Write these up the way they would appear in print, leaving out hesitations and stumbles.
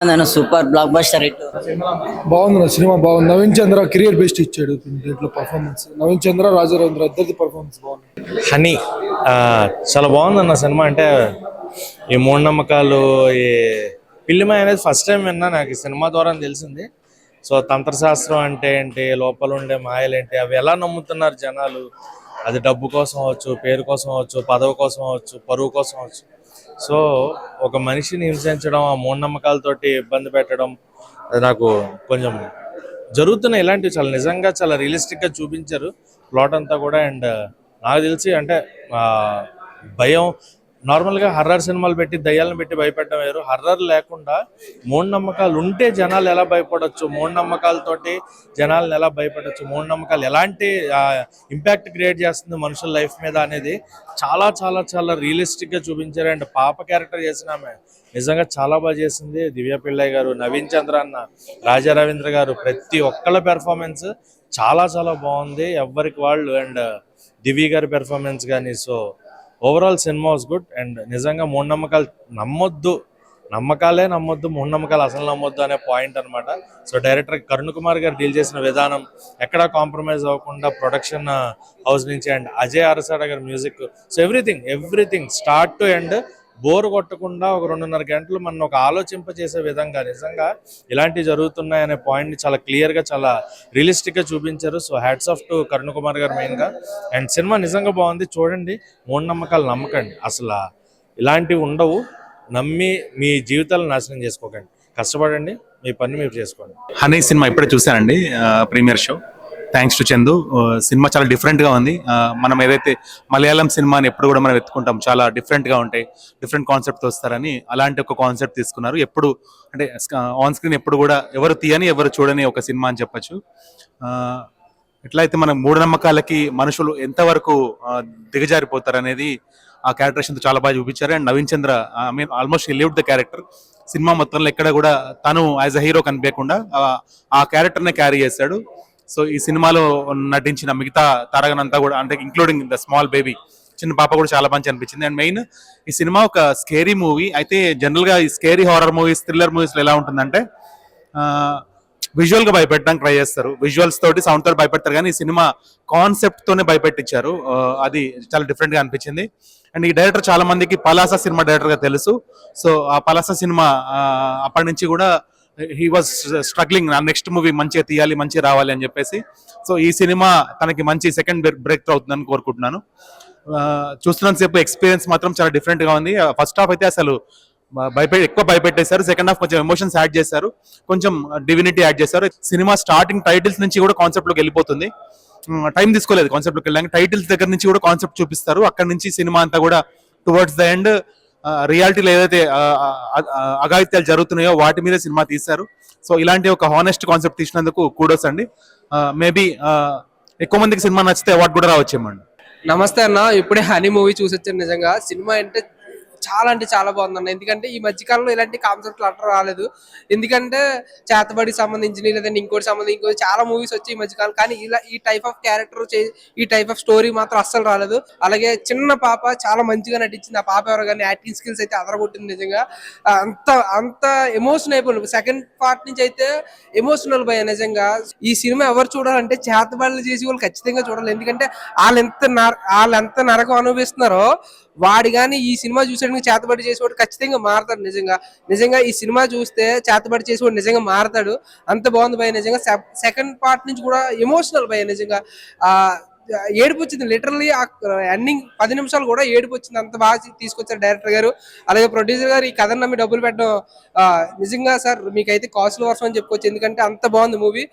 నేను super block buster hit. బాగుంది cinema బాగుంది. నవీన్ చంద్ర కెరియర్ బెస్ట్ ఇచ్చాడు దీంట్లో పర్ఫార్మెన్స్. నవీన్ చంద్ర రాజారవీంద్ర ఇద్దరిది పర్ఫార్మెన్స్ బాగుంది. హనీ చాలా బాగుందన్న సినిమా. అంటే ఈ మూఢనమ్మకాలు, ఈ పిల్లిమాయ అనేది ఫస్ట్ టైం విన్నా, నాకు ఈ సినిమా ద్వారా తెలిసింది. సో తంత్రశాస్త్రం అంటే ఏంటి, లోపల ఉండే మాయలేంటి, అవి ఎలా నమ్ముతున్నారు జనాలు. అది డబ్బు కోసం అవచ్చు, పేరు కోసం అవచ్చు, పదవి కోసం అవచ్చు, పరువు కోసం అవచ్చు. సో ఒక మనిషిని హింసించడం, ఆ మూఢనమ్మకాలతోటి ఇబ్బంది పెట్టడం, అది నాకు కొంచెం జరుగుతున్నాయి. ఇలాంటివి చాలా నిజంగా చాలా రియలిస్టిక్గా చూపించారు ప్లాట్ అంతా కూడా. అండ్ నాకు తెలిసి అంటే భయం, నార్మల్గా హర్రర్ సినిమాలు పెట్టి దయ్యాలను పెట్టి భయపెట్టడం వేరు. హర్రర్ లేకుండా మూఢనమ్మకాలు ఉంటే జనాలు ఎలా భయపడవచ్చు, మూఢనమ్మకాలతోటి జనాలను ఎలా భయపడవచ్చు, మూఢనమ్మకాలు ఎలాంటి ఇంపాక్ట్ క్రియేట్ చేస్తుంది మనుషుల లైఫ్ మీద అనేది చాలా చాలా చాలా రియలిస్టిక్గా చూపించారు. అండ్ పాప క్యారెక్టర్ చేసిన ఆమె నిజంగా చాలా బాగా చేసింది. దివ్య పిళ్ళయ్య గారు, నవీన్ చంద్ర అన్న, రాజా రవీంద్ర గారు, ప్రతి ఒక్కళ్ళ పెర్ఫార్మెన్స్ చాలా చాలా బాగుంది ఎవరికి వాళ్ళు. అండ్ దివ్య గారి పెర్ఫార్మెన్స్ కానీ. So overall cinema was good. And నిజంగా మూఢనమ్మకాలు నమ్మొద్దు, నమ్మకాలే నమ్మొద్దు, మూఢనమ్మకాలు అసలు నమ్మొద్దు అనే పాయింట్ అనమాట. సో డైరెక్టర్ కరుణ్ కుమార్ గారు డీల్ చేసిన విధానం ఎక్కడా కాంప్రమైజ్ అవ్వకుండా, ప్రొడక్షన్ హౌస్ నుంచి అండ్ అజయ్ అరసాడ గారి music, so everything start to end bore కొట్టకుండా ఒక 2.5 గంటలు మనం ఒక ఆలోచింపజేసే విధంగా నిజంగా ఇలాంటివి జరుగుతున్నాయనే పాయింట్ని చాలా క్లియర్గా, చాలా రియలిస్టిక్గా చూపించారు. So hats off to Karun Kumar గారు మెయిన్గా. అండ్ సినిమా నిజంగా బాగుంది, చూడండి. మూఢనమ్మకాలు నమ్మకండి, అసలు ఇలాంటివి ఉండవు. నమ్మి మీ జీవితాలను నాశనం చేసుకోకండి, కష్టపడండి, మీ పని మీరు చేసుకోండి. హనీ సినిమా ఇప్పుడే చూశానండి, premiere show. Thanks to Chandu. Cinema చాలా డిఫరెంట్గా ఉంది. మనం ఏదైతే మలయాళం సినిమాని ఎప్పుడు కూడా మనం ఎత్తుకుంటాం, చాలా డిఫరెంట్గా ఉంటాయి, డిఫరెంట్ కాన్సెప్ట్ వస్తారని అలాంటి ఒక కాన్సెప్ట్ తీసుకున్నారు. ఎప్పుడు అంటే ఆన్ స్క్రీన్ ఎప్పుడు కూడా ఎవరు తీయని, ఎవరు చూడని ఒక సినిమా అని చెప్పచ్చు. ఎట్లయితే మనం మూఢనమ్మకాలకి మనుషులు ఎంతవరకు దిగజారిపోతారనేది ఆ క్యారెక్టరేషన్తో చాలా బాగా చూపించారు. And Naveen Chandra almost he lived the character. Cinema మొత్తంలో ఎక్కడ కూడా తను యాజ్ అ హీరో కనిపించకుండా ఆ క్యారెక్టర్నే క్యారీ చేశాడు. సో ఈ సినిమాలో నటించిన మిగతా తారగనంతా కూడా, అంటే ఇంక్లూడింగ్ ద స్మాల్ బేబీ, చిన్న పాప కూడా చాలా మంచి అనిపించింది. అండ్ మెయిన్ ఈ సినిమా ఒక స్కేరీ మూవీ. అయితే జనరల్గా ఈ స్కేరీ హారర్ మూవీస్, థ్రిల్లర్ మూవీస్లో ఎలా ఉంటుందంటే విజువల్గా భయపెట్టడానికి ట్రై చేస్తారు, విజువల్స్ తోటి, సౌండ్ తోటి భయపెడతారు. కానీ ఈ సినిమా కాన్సెప్ట్తోనే భయపెట్టించారు. అది చాలా డిఫరెంట్గా అనిపించింది. అండ్ ఈ డైరెక్టర్ చాలా మందికి పలాస సినిమా డైరెక్టర్గా తెలుసు. సో ఆ పలాస సినిమా అప్పటి నుంచి కూడా హీ వాజ్ స్ట్రగ్లింగ్, నా నెక్స్ట్ మూవీ మంచిగా తీయాలి, మంచిగా రావాలి అని చెప్పేసి. సో ఈ సినిమా తనకి మంచి సెకండ్ బ్రేక్ త్రూ అవుతుందని కోరుకుంటున్నాను. చూస్తున్నంతసేపు ఎక్స్పీరియన్స్ మాత్రం చాలా డిఫరెంట్గా ఉంది. ఫస్ట్ హాఫ్ అయితే అసలు ఎక్కువ భయపెట్టేశారు, సెకండ్ హాఫ్ కొంచెం ఎమోషన్స్ యాడ్ చేశారు, కొంచెం డివినిటీ యాడ్ చేశారు. సినిమా స్టార్టింగ్ టైటిల్స్ నుంచి కూడా కాన్సెప్ట్లోకి వెళ్ళిపోతుంది. టైం తీసుకోలేదు కాన్సెప్ట్లోకి వెళ్ళడానికి. టైటిల్స్ దగ్గర నుంచి కూడా కాన్సెప్ట్ చూపిస్తారు. అక్కడ నుంచి సినిమా అంతా కూడా టువర్డ్స్ ద ఎండ్ రియాలిటీలో ఏదైతే అఘాయిత్యాలు జరుగుతున్నాయో వాటి మీద సినిమా తీశారు. సో ఇలాంటి ఒక హానెస్ట్ కాన్సెప్ట్ తీసినందుకు కూడోస్ అండి. మేబీ ఎక్కువ మందికి సినిమా నచ్చితే అవార్డు కూడా రావచ్చేమండి. నమస్తే అన్న, ఇప్పుడే హనీ మూవీ చూసి వచ్చాను. నిజంగా సినిమా అంటే చాలా బాగుందన్న. ఎందుకంటే ఈ మధ్యకాలంలో ఇలాంటి కాన్సెప్ట్లు అట్లా రాలేదు. ఎందుకంటే చేతబడికి సంబంధించి లేదంటే ఇంకోటి సంబంధించి చాలా మూవీస్ వచ్చి ఈ మధ్యకాలం, కానీ ఇలా ఈ టైప్ ఆఫ్ క్యారెక్టర్, ఈ టైప్ ఆఫ్ స్టోరీ మాత్రం అస్సలు రాలేదు. అలాగే చిన్న పాప చాలా మంచిగా నటించింది. ఆ పాప ఎవరు కానీ యాక్టింగ్ స్కిల్స్ అయితే అదరగొట్టింది. నిజంగా అంత ఎమోషన్ అయిపోయింది. సెకండ్ పార్ట్ నుంచి అయితే ఎమోషనల్ పోయా. నిజంగా ఈ సినిమా ఎవరు చూడాలంటే చేతబడులు చేసి వాళ్ళు ఖచ్చితంగా చూడాలి. ఎందుకంటే వాళ్ళెంత నరకం అనుభవిస్తున్నారో వాడు కానీ ఈ సినిమా చూసేటప్పుడు చేతబడి చేసేవాడు ఖచ్చితంగా మారతాడు. నిజంగా ఈ సినిమా చూస్తే చేతబడి చేసేవాడు నిజంగా మారతాడు. అంత బాగుంది భయ. నిజంగా సెకండ్ పార్ట్ నుంచి కూడా ఎమోషనల్ భయ. నిజంగా ఏడుపు వచ్చింది. లిటరల్లీ ఆ ఎండింగ్ 10 నిమిషాలు కూడా ఏడుపు వచ్చింది. అంత బాగా తీసుకొచ్చారు డైరెక్టర్ గారు. అలాగే ప్రొడ్యూసర్ గారు ఈ కథను నమ్మి డబ్బులు పెట్టడం నిజంగా సార్ మీకైతే కాస్ట్లీ వర్షం అని చెప్పుకోవచ్చు. ఎందుకంటే అంత బాగుంది మూవీ.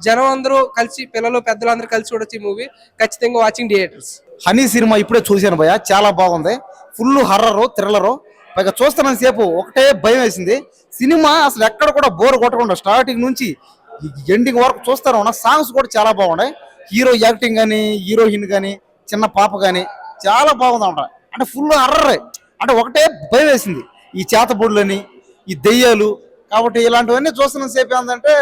జనం అందరూ కలిసి, పిల్లలు పెద్దలు అందరూ కలిసి చూడొచ్చు ఈ మూవీ. ఖచ్చితంగా వాచింగ్ థియేటర్స్. హనీ సినిమా ఇప్పుడే చూశాను భయ్య, చాలా బాగుంది. Full horror, thriller. పైగా చూస్తున్నంత సేపు ఒకటే భయం వేసింది. సినిమా అసలు ఎక్కడ కూడా బోర్ కొట్టకుండా స్టార్టింగ్ నుంచి ఎండింగ్ వరకు చూస్తాను. సాంగ్స్ కూడా చాలా బాగున్నాయి. హీరో యాక్టింగ్ కానీ, హీరోయిన్ కానీ, చిన్న పాప కానీ చాలా బాగుంది అంట. అంటే ఫుల్ హర్రరే. అంటే ఒకటే భయం వేసింది, ఈ చేతబుడులని, ఈ దెయ్యాలు. కాబట్టి ఇలాంటివన్నీ చూస్తున్న సేపు ఏంటంటే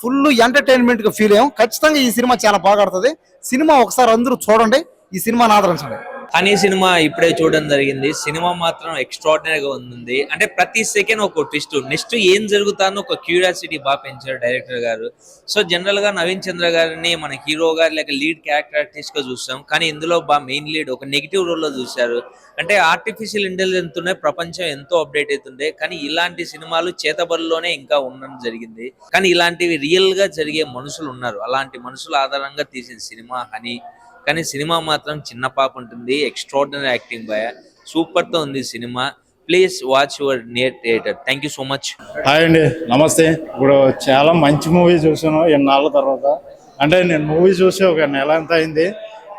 ఫుల్ ఎంటర్టైన్మెంట్గా ఫీల్ అయ్యాం. ఖచ్చితంగా ఈ సినిమా చాలా బాగా ఆడుతుంది. సినిమా ఒకసారి అందరూ చూడండి, ఈ సినిమాని ఆదరించండి. హనీ సినిమా ఇప్పుడే చూడడం జరిగింది. సినిమా మాత్రం ఎక్స్ట్రాడినరీగా ఉంది. అంటే ప్రతి సెకండ్ ఒక ట్విస్ట్, నెక్స్ట్ ఏం జరుగుతానో ఒక క్యూరియాసిటీ బాగా పెంచారు డైరెక్టర్ గారు. సో జనరల్ గా నవీన్ చంద్ర గారిని మన హీరో గారి లేక లీడ్ క్యారెక్టర్ ఆర్టిస్ట్ గా చూస్తాం, కానీ ఇందులో బాగా మెయిన్ లీడ్ ఒక నెగిటివ్ రోల్ లో చూశారు. అంటే ఆర్టిఫిషియల్ ఇంటెలిజెన్స్ తోనే ప్రపంచం ఎంతో అప్డేట్ అవుతుండే, కానీ ఇలాంటి సినిమాలు చేతబడిలోనే ఇంకా ఉండడం జరిగింది. కానీ ఇలాంటివి రియల్ గా జరిగే మనుషులు ఉన్నారు, అలాంటి మనుషుల ఆధారంగా తీసిన సినిమా హనీ. కానీ సినిమా మాత్రం చిన్న పాప ఉంటుంది. ఎక్స్ట్రాడినరీ యాక్టింగ్ బాయ్, సూపర్ తో ఉంది cinema. Please watch your near theatre. Thank you so much. Hi అండి, నమస్తే. ఇప్పుడు చాలా మంచి మూవీ చూసాను ఎన్నాళ్ళ తర్వాత. అంటే నేను మూవీ చూసి ఒక నెల ఎంత అయింది,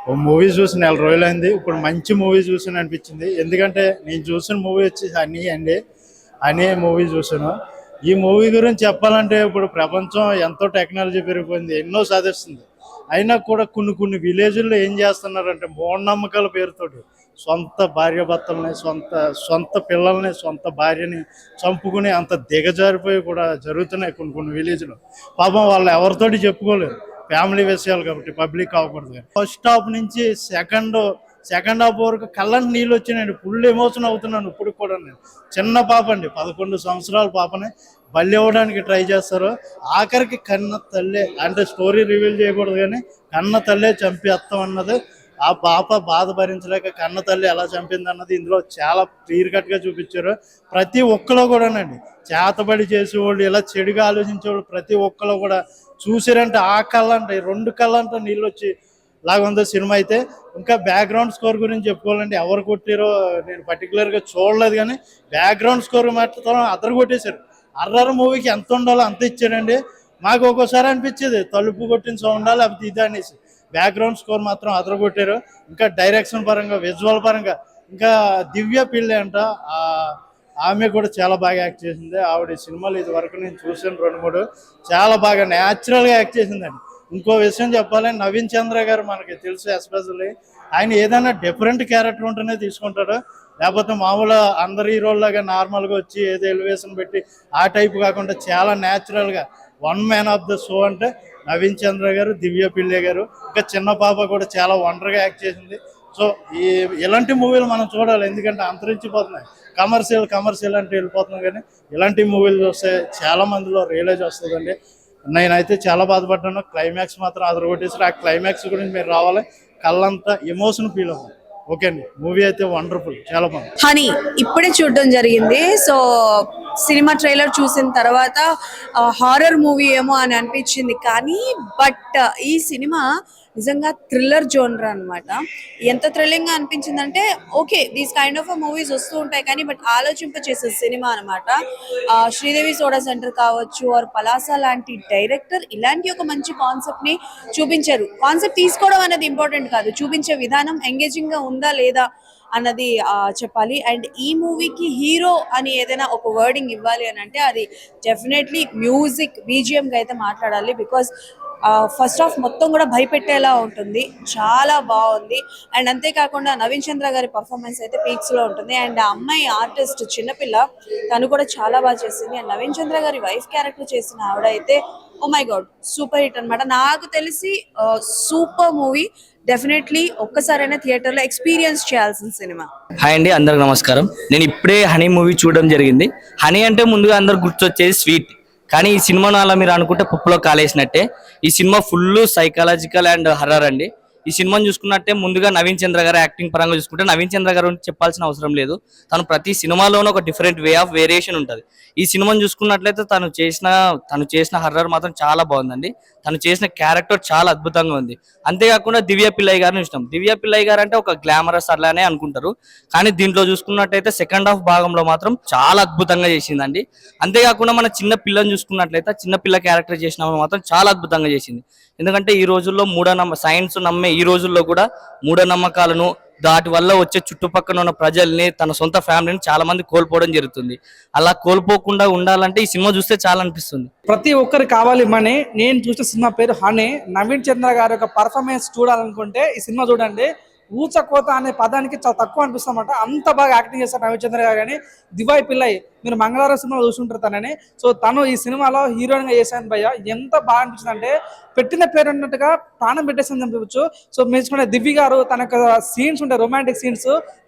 ఒక మూవీ చూసి నెల రోజులు అయింది. ఇప్పుడు మంచి మూవీ చూసాను అనిపించింది. ఎందుకంటే నేను చూసిన మూవీ వచ్చి హనీ అండి. హనీ మూవీ చూసాను. ఈ మూవీ గురించి చెప్పాలంటే ఇప్పుడు ప్రపంచం ఎంతో టెక్నాలజీ పెరిగిపోయింది, ఎన్నో సాధిస్తుంది. అయినా కూడా కొన్ని విలేజ్ల్లో ఏం చేస్తున్నారంటే మూఢనమ్మకాల పేరుతోటి సొంత భార్యాభర్తల్ని, సొంత పిల్లల్ని, సొంత భార్యని చంపుకుని అంత దిగజారిపోయి కూడా జరుగుతున్నాయి కొన్ని విలేజ్లో. పాపం వాళ్ళు ఎవరితోటి చెప్పుకోలేరు, ఫ్యామిలీ విషయాలు కాబట్టి, పబ్లిక్ అవ్వకూడదు. ఫస్ట్ హాఫ్ నుంచి సెకండ్ హాఫ్ వరకు కళ్ళని నీళ్ళు వచ్చినాయండి. ఫుల్ ఎమోషన్ అవుతున్నాను ఇప్పుడు కూడా. నేను చిన్న పాప అండి, 11 సంవత్సరాల పాపని బలి ఇవ్వడానికి ట్రై చేస్తారు. ఆఖరికి కన్న తల్లే, అంటే స్టోరీ రివీల్ చేయకూడదు కానీ కన్న తల్లే చంపేస్తాం అన్నది, ఆ పాప బాధ భరించలేక కన్న తల్లి ఎలా చంపింది అన్నది ఇందులో చాలా క్లియర్ కట్ గా చూపించారు. ప్రతి ఒక్కలో కూడానండి చేతబడి చేసేవాళ్ళు, ఇలా చెడుగా ఆలోచించేవాళ్ళు ప్రతి ఒక్కలో కూడా చూసారంటే ఆ కళ్ళంట 2 కళ్ళంట నీళ్ళు వచ్చి లాగా ఉందో సినిమా అయితే. ఇంకా బ్యాక్గ్రౌండ్ స్కోర్ గురించి చెప్పుకోవాలంటే ఎవరు కొట్టారో నేను పర్టికులర్గా చూడలేదు, కానీ బ్యాక్గ్రౌండ్ స్కోర్ మాత్రం అదరు కొట్టేశారు. అర్రర్ మూవీకి ఎంత ఉండాలో అంత ఇచ్చారండి. మాకు ఒక్కోసారి అనిపించేది తలుపు కొట్టిన సౌండ్ లేకపోతే ఇది అనేసి. బ్యాక్గ్రౌండ్ స్కోర్ మాత్రం అదరు కొట్టారు. ఇంకా డైరెక్షన్ పరంగా, విజువల్ పరంగా, ఇంకా దివ్య పిల్లి అంట, ఆమె కూడా చాలా బాగా యాక్ట్ చేసింది. ఆవిడ సినిమాలు ఇది వరకు నేను చూసాను 2-3, చాలా బాగా న్యాచురల్గా యాక్ట్ చేసిందండి. ఇంకో విషయం చెప్పాలని, నవీన్ చంద్ర గారు మనకి తెలుసు ఎస్పెషల్లీ, ఆయన ఏదైనా డిఫరెంట్ క్యారెక్టర్ ఉంటేనే తీసుకుంటాడు, లేకపోతే మామూలు అందరి హీరోల్లాగా నార్మల్గా వచ్చి ఏదో ఎలివేషన్ పెట్టి ఆ టైప్ కాకుండా చాలా న్యాచురల్గా one man of the show అంటే నవీన్ చంద్ర గారు, దివ్య పిల్లే గారు. ఇంకా చిన్న పాప కూడా చాలా వండర్గా యాక్ట్ చేసింది. సో ఇలాంటి మూవీలు మనం చూడాలి, ఎందుకంటే అంతరించిపోతున్నాయి. కమర్షియల్ అంటే వెళ్ళిపోతున్నాం, కానీ ఇలాంటి మూవీలు చూస్తే చాలా మందిలో రియలైజ్ వస్తుందండి. నేనైతే చాలా బాధపడ్డాను. క్లైమాక్స్ మాత్రం అదరగొట్టేసి, ఆ క్లైమాక్స్ గురించి మీరు రావాలి, కళ్ళంతా ఎమోషన్ ఫీల్ అవ్వాలి. ఓకే అండి, మూవీ అయితే వండర్ఫుల్, చాలా బాగుంది. హనీ ఇప్పుడే చూడడం జరిగింది. సో సినిమా ట్రైలర్ చూసిన తర్వాత హారర్ మూవీ ఏమో అని అనిపించింది, కానీ బట్ ఈ సినిమా నిజంగా థ్రిల్లర్ జోనర్ అనమాట. ఎంత థ్రిల్లింగ్ గా అనిపించిందంటే, okay these kind of movies వస్తూ ఉంటాయి కానీ బట్ ఆలోచింపచేసే సినిమా అనమాట. శ్రీదేవి సోడా సెంటర్ కావచ్చు, ఆర్ పలాస లాంటి డైరెక్టర్ ఇలాంటి ఒక మంచి కాన్సెప్ట్ ని చూపించారు. కాన్సెప్ట్ తీసుకోవడం అనేది ఇంపార్టెంట్ కాదు, చూపించే విధానం ఎంగేజింగ్ గా ఉందా లేదా అన్నది చెప్పాలి. అండ్ ఈ మూవీకి హీరో అని ఏదైనా ఒక వర్డింగ్ ఇవ్వాలి అని అంటే అది డెఫినెట్లీ మ్యూజిక్, బీజిఎం గా అయితే మాట్లాడాలి. బికాస్ ఫస్ట్ హాఫ్ మొత్తం కూడా భయపెట్టేలా ఉంటుంది, చాలా బాగుంది. అండ్ అంతేకాకుండా నవీన్ చంద్ర గారి పర్ఫార్మెన్స్ అయితే పీక్స్ లో ఉంటుంది. అండ్ ఆ అమ్మాయి ఆర్టిస్ట్ చిన్నపిల్ల, తను కూడా చాలా బాగా చేసింది. అండ్ నవీన్ చంద్ర గారి వైఫ్ క్యారెక్టర్ చేసిన ఆవిడ అయితే oh my god super hit అనమాట. నాకు తెలిసి సూపర్ మూవీ, డెఫినెట్లీ ఒక్కసారైనా థియేటర్లో ఎక్స్పీరియన్స్ చేయాల్సిన సినిమా. హాయ్ అండి, అందరికి నమస్కారం. నేను ఇప్పుడే హనీ మూవీ చూడడం జరిగింది. హనీ అంటే ముందుగా అందరు గుర్తొచ్చేది స్వీట్, కానీ ఈ సినిమాను అలా మీరు అనుకుంటే పప్పులో కాలేసినట్టే. ఈ cinema full psychological and horror అండి. ఈ సినిమాని చూసుకున్నట్టే ముందుగా నవీన్ చంద్ర గారు యాక్టింగ్ పరంగా చూసుకుంటే, నవీన్ చంద్ర గారు చెప్పాల్సిన అవసరం లేదు. తను ప్రతి సినిమాలోనూ ఒక డిఫరెంట్ వే ఆఫ్ వేరియేషన్ ఉంటుంది. ఈ సినిమాని చూసుకున్నట్లయితే తను చేసిన హర్రర్ మాత్రం చాలా బాగుందండి. తను చేసిన క్యారెక్టర్ చాలా అద్భుతంగా ఉంది. అంతేకాకుండా దివ్య పిల్లయ్య గారిని ఇష్టం. దివ్య పిల్లయ్య గారు అంటే ఒక గ్లామరస్ అట్లానే అనుకుంటారు, కానీ దీంట్లో చూసుకున్నట్టయితే సెకండ్ హాఫ్ భాగంలో మాత్రం చాలా అద్భుతంగా చేసిందండి. అంతేకాకుండా మన చిన్న పిల్లని చూసుకున్నట్లయితే చిన్న పిల్ల క్యారెక్టర్ చేసిన మాత్రం చాలా అద్భుతంగా చేసింది. ఎందుకంటే ఈ రోజుల్లో సైన్స్ నమ్మే ఈ రోజుల్లో కూడా మూఢనమ్మకాలను, దాటి వల్ల వచ్చే చుట్టుపక్కల ఉన్న ప్రజల్ని, తన సొంత ఫ్యామిలీని చాలా మంది కోల్పోవడం జరుగుతుంది. అలా కోల్పోకుండా ఉండాలంటే ఈ సినిమా చూస్తే చాలా అనిపిస్తుంది. ప్రతి ఒక్కరికి కావాలి మనీ. నేను చూసిన సినిమా పేరు హనీ. నవీన్ చంద్ర గారి యొక్క పర్ఫార్మెన్స్ చూడాలనుకుంటే ఈ సినిమా చూడండి. ఊచకోత అనే పదానికి చాలా తక్కువ అనిపిస్తుంది అన్నమాట. అంత బాగా యాక్టింగ్ చేస్తారు నవీన్ చంద్ర గారు. కానీ దివాయ్ పిల్లయ్ మీరు మంగళవారం సినిమా చూసుంటారు తనని. సో తను ఈ సినిమాలో హీరోయిన్ గా చేశాను భయ్య, ఎంత బాగా అనిపించింది అంటే పెట్టిన పేరు అన్నట్టుగా ప్రాణం పెట్టేసింది చెప్పవచ్చు. సో మెచ్చుకునే దివ్య గారు తన యొక్క సీన్స్ ఉంటాయి, రొమాంటిక్ సీన్స్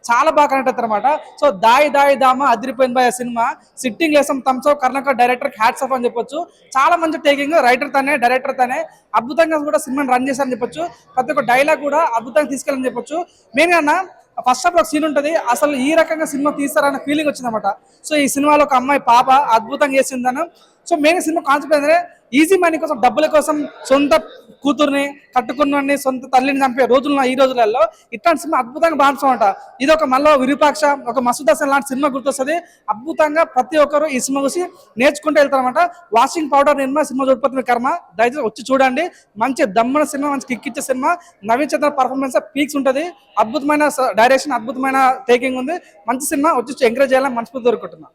చాలా బాగా కనెక్ట్ అవుతారు అనమాట. సో దాయి దామ అదిరిపోయింది భయ్య సినిమా. సిట్టింగ్ వేసాం thumbs up Karnakar director hats off అని చెప్పొచ్చు. చాలా మంచి టేకింగ్, రైటర్ తనే, డైరెక్టర్ తనే, అద్భుతంగా కూడా సినిమాని రన్ చేశారని చెప్పొచ్చు. ప్రతి ఒక్క డైలాగ్ కూడా అద్భుతంగా తీసుకెళ్ళని చెప్పొచ్చు. మెయిన్ గా ఫస్ట్ ఆఫ్ ఒక సీన్ ఉంటుంది, అసలు ఈ రకంగా సినిమా తీస్తారన్న ఫీలింగ్ వచ్చిందన్నమాట. సో ఈ సినిమాలో ఒక అమ్మాయి పాప అద్భుతంగా చేసిందను. సో మెయిన్ సినిమా కాన్సెప్ట్ ఏంటంటే ఈజీ మనీ కోసం, డబ్బుల కోసం సొంత కూతుర్ని కట్టుకున్న సొంత తల్లిని చంపే రోజులు ఈ రోజులలో ఇట్లాంటి సినిమా అద్భుతంగా బాగుంటామంట. ఇది ఒక మళ్ళీ విరూపాక్ష, ఒక మసూద్ హాసన్ లాంటి సినిమా గుర్తొస్తుంది. అద్భుతంగా ప్రతి ఒక్కరు ఈ సినిమా చూసి నేర్చుకుంటూ వెళ్తారనమాట. వాషింగ్ పౌడర్ నిర్మా సినిమా చూడకపోతే కర్మ, దయచేసి వచ్చి చూడండి. మంచి దమ్మన సినిమా, మంచి కిక్ ఇచ్చే సినిమా. నవీన్ చంద్ర పర్ఫార్మెన్స్ పీక్స్ ఉంటుంది, అద్భుతమైన డైరెక్షన్, అద్భుతమైన టేకింగ్ ఉంది, మంచి సినిమా. వచ్చి ఎంకరేజ్ చేయాలని మనస్ఫూర్తి కోరుకుంటున్నా.